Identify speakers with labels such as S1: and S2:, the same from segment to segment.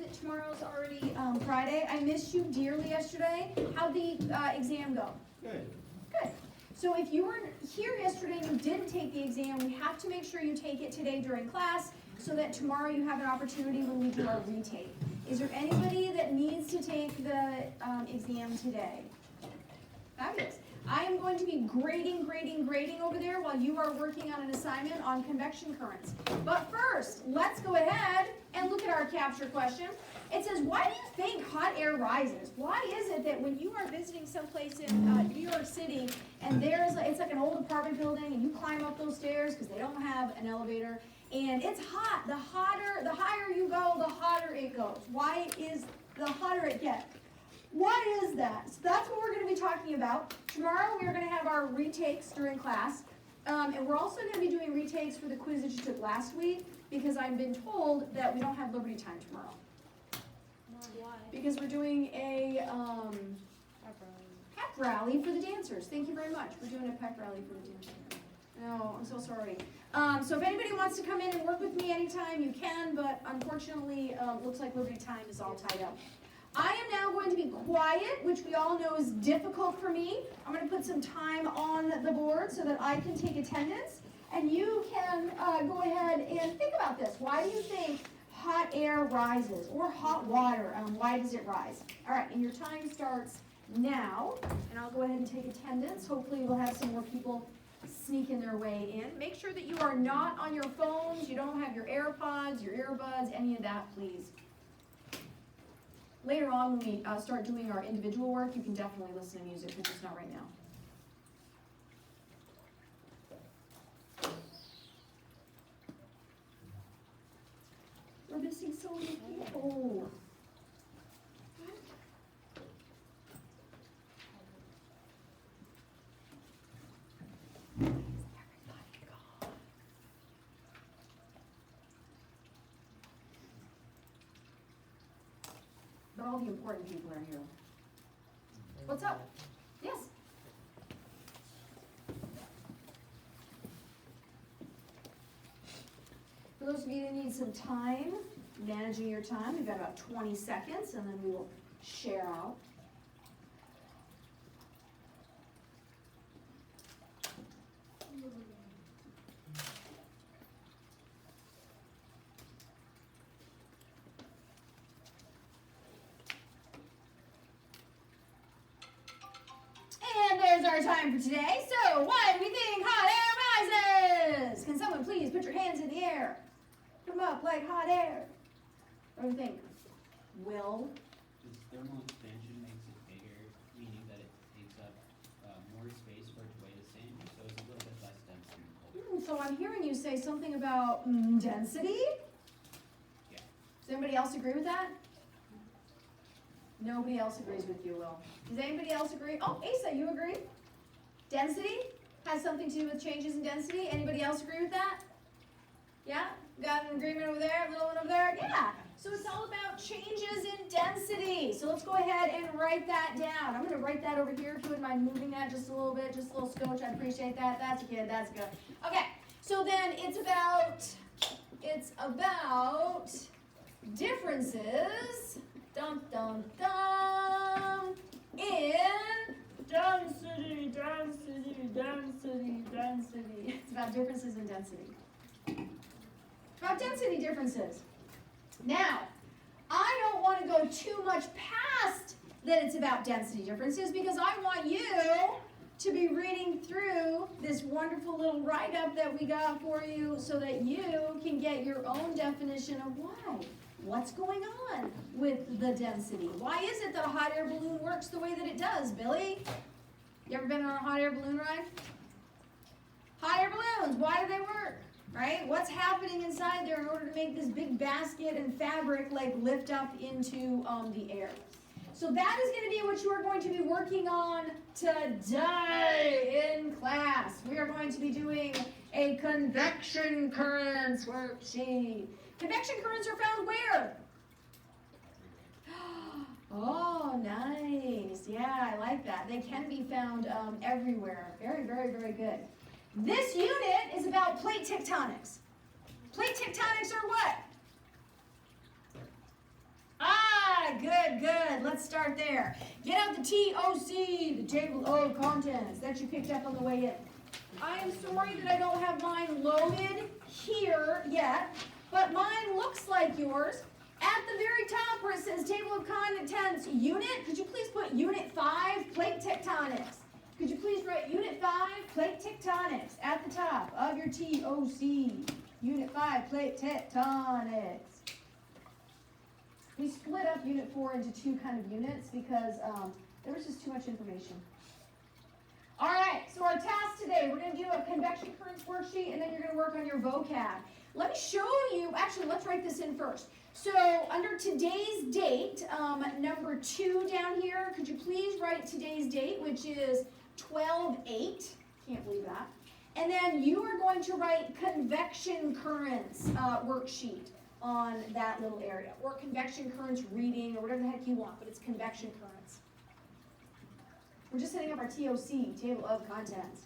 S1: that tomorrow's already Friday. I missed you dearly yesterday. How'd the exam go?
S2: Good.
S1: Good. So if you weren't here yesterday and you didn't take the exam, we have to make sure you take it today during class so that tomorrow you have an opportunity when we do our retake. Is there anybody that needs to take the exam today? Fabulous. I am going to be grading over there while you are working on an assignment on convection currents. But first, let's go ahead and look at our capture question. It says, why do you think hot air rises? Why is it that when you are visiting someplace in New York City and it's like an old apartment building and you climb up those stairs because they don't have an elevator and it's hot, the higher you go, the hotter it goes. Why is the hotter it gets? Why is that? So that's what we're going to be talking about. Tomorrow we are going to have our retakes during class. And we're also going to be doing retakes for the quiz that you took last week because I've been told that we don't have Liberty Time tomorrow.
S3: Why?
S1: Because we're doing a pep rally for the dancers. Thank you very much. We're doing a pep rally for the dancers. No, I'm so sorry. So if anybody wants to come in and work with me anytime, you can, but unfortunately, looks like Liberty Time is all tied up. I am now going to be quiet, which we all know is difficult for me. I'm going to put some time on the board so that I can take attendance, and you can go ahead and think about this. Why do you think hot air rises, or hot water? Why does it rise? All right, and your time starts now, and I'll go ahead and take attendance. Hopefully we'll have some more people sneaking their way in. Make sure that you are not on your phones, you don't have your AirPods, your earbuds, any of that, please. Later on, when we start doing our individual work, you can definitely listen to music, but just not right now. We're missing so many people. But all the important people are here. What's up? Yes? For those of you that need some time, managing your time, we've got about 20 seconds and then we will share out. Our time for today. So, why do we think hot air rises? Can someone please put your hands in the air? Put them up like hot air. What do you think? Will?
S2: This thermal expansion makes it bigger, meaning that it takes up more space for it to weigh the same, so it's a little bit less dense than cold.
S1: So I'm hearing you say something about density?
S2: Yeah.
S1: Does anybody else agree with that? Nobody else agrees with you, Will. Does anybody else agree? Oh, Asa, you agree? Density has something to do with changes in density. Anybody else agree with that? Yeah? Got an agreement over there, a little one over there? Yeah. So it's all about changes in density. So let's go ahead and write that down. I'm going to write that over here if you wouldn't mind moving that just a little bit, just a little scotch. I appreciate that. That's good. That's good. Okay. So then it's about differences. Dum dum dum. In density. It's about differences in density. It's about density differences. Now, I don't want to go too much past that it's about density differences because I want you to be reading through this wonderful little write-up that we got for you so that you can get your own definition of why. What's going on with the density? Why is it that a hot air balloon works the way that it does, Billy? You ever been on a hot air balloon ride? Hot air balloons, why do they work? Right? What's happening inside there in order to make this big basket and fabric like lift up into the air? So that is going to be what you are going to be working on today in class. We are going to be doing a convection currents worksheet. Convection currents are found where? Oh, nice. Yeah, I like that. They can be found everywhere. Very, very, very good. This unit is about plate tectonics. Plate tectonics are what? right, good. Let's start there. Get out the TOC, the table of contents that you picked up on the way in. I am sorry that I don't have mine loaded here yet, but mine looks like yours. At the very top where it says table of contents unit, could you please put unit 5, plate tectonics? Could you please write unit 5, plate tectonics at the top of your TOC? Unit 5, plate tectonics. We split up unit 4 into two kind of units because there was just too much information. All right, so our task today, we're going to do a convection currents worksheet, and then you're going to work on your vocab. Let me show you, actually, let's write this in first. So under today's date, number 2 down here, could you please write today's date, which is 12/8. Can't believe that. And then you are going to write convection currents worksheet on that little area, or convection currents reading, or whatever the heck you want, but it's convection currents. We're just setting up our TOC, table of contents.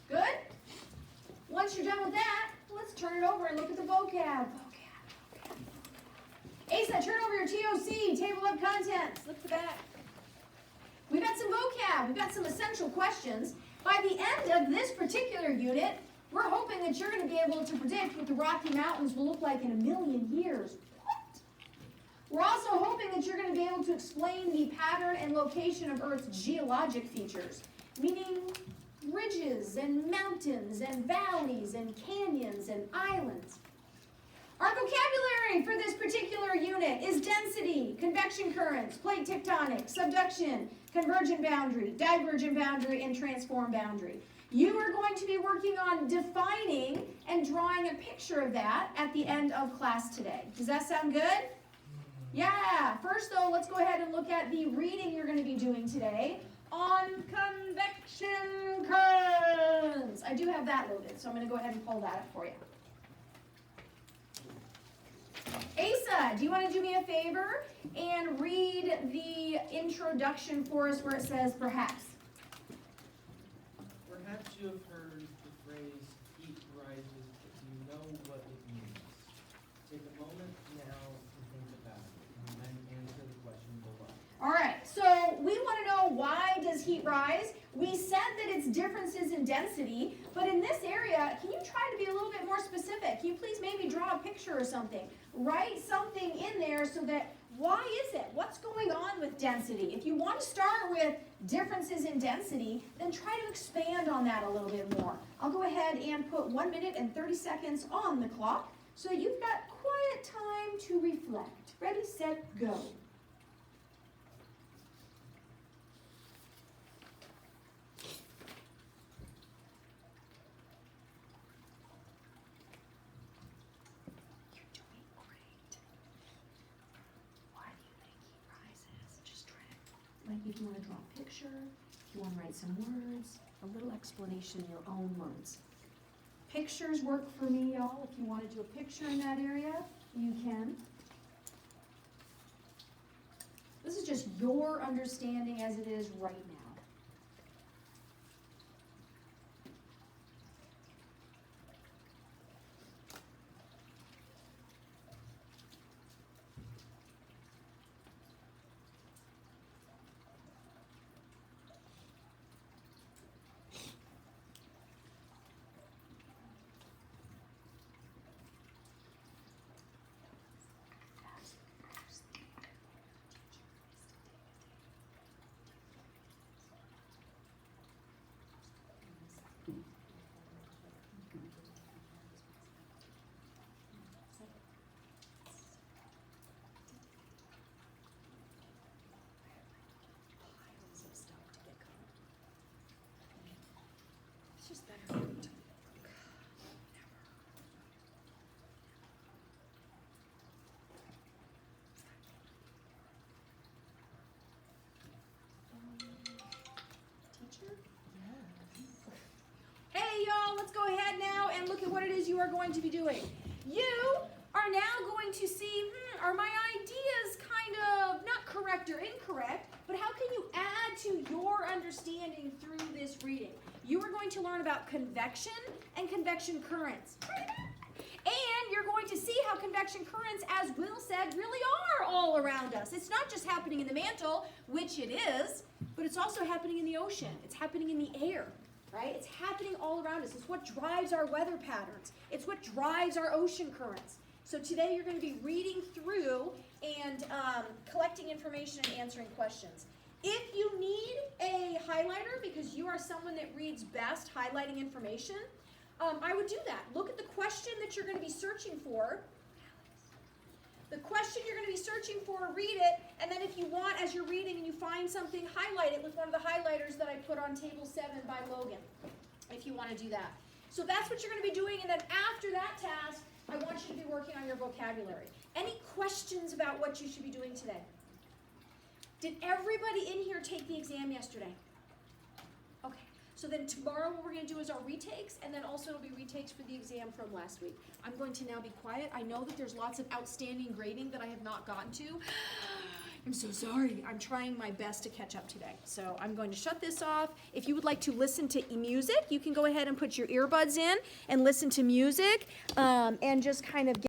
S1: Good? Once you're done with that, let's turn it over and look at the vocab. Asa, turn over your TOC, table of contents. Look at the back. We've got some vocab. We've got some essential questions. By the end of this particular unit, we're hoping that you're going to be able to predict what the Rocky Mountains will look like in 1,000,000 years. What? We're also hoping that you're going to be able to explain the pattern and location of Earth's geologic features, meaning ridges and mountains and valleys and canyons and islands. Our vocabulary for this particular unit is density, convection currents, plate tectonics, subduction, convergent boundary, divergent boundary, and transform boundary. You are going to be working on defining and drawing a picture of that at the end of class today. Does that sound good? Yeah. First, though, let's go ahead and look at the reading you're going to be doing today on convection currents. I do have that loaded, so I'm going to go ahead and pull that up for you. Asa, do you want to do me a favor and read the introduction for us where it says perhaps?
S4: Perhaps you have heard the phrase heat rises, but do you know what it means? Take a moment now to think about it, and then answer the question below.
S1: All right, so we want to know, why does heat rise? We said that it's differences in density, but in this area, can you try to be a little bit more specific? Can you please maybe draw a picture or something? Write something in there so that, why is it? What's going on with density? If you want to start with differences in density, then try to expand on that a little bit more. I'll go ahead and put 1 minute and 30 seconds on the clock so you've got quiet time to reflect. Ready, set, go. Like if you want to draw a picture, if you want to write some words, a little explanation in your own words. Pictures work for me, y'all. If you want to do a picture in that area, you can. This is just your understanding as it is right now. It's just better. Teacher? Hey y'all, let's go ahead now and look at what it is you are going to be doing. You are now going to see, are my ideas kind of not correct or incorrect, but how can you add to your understanding through this reading? You are going to learn about convection and convection currents. And you're going to see how convection currents, as Will said, really are all around us. It's not just happening in the mantle, which it is, but it's also happening in the ocean. It's happening in the air, right? It's happening all around us. It's what drives our weather patterns. It's what drives our ocean currents. So today you're going to be reading through and collecting information and answering questions. If you need a highlighter, because you are someone that reads best highlighting information, I would do that. Look at the question that you're going to be searching for. The question you're going to be searching for, read it, and then if you want, as you're reading and you find something, highlight it with one of the highlighters that I put on table 7 by Logan, if you want to do that. So that's what you're going to be doing, and then after that task, I want you to be working on your vocabulary. Any questions about what you should be doing today? Did everybody in here take the exam yesterday? Okay. So then tomorrow what we're going to do is our retakes, and then also it'll be retakes for the exam from last week. I'm going to now be quiet. I know that there's lots of outstanding grading that I have not gotten to. I'm so sorry. I'm trying my best to catch up today. So I'm going to shut this off. If you would like to listen to music, you can go ahead and put your earbuds in and listen to music and just kind of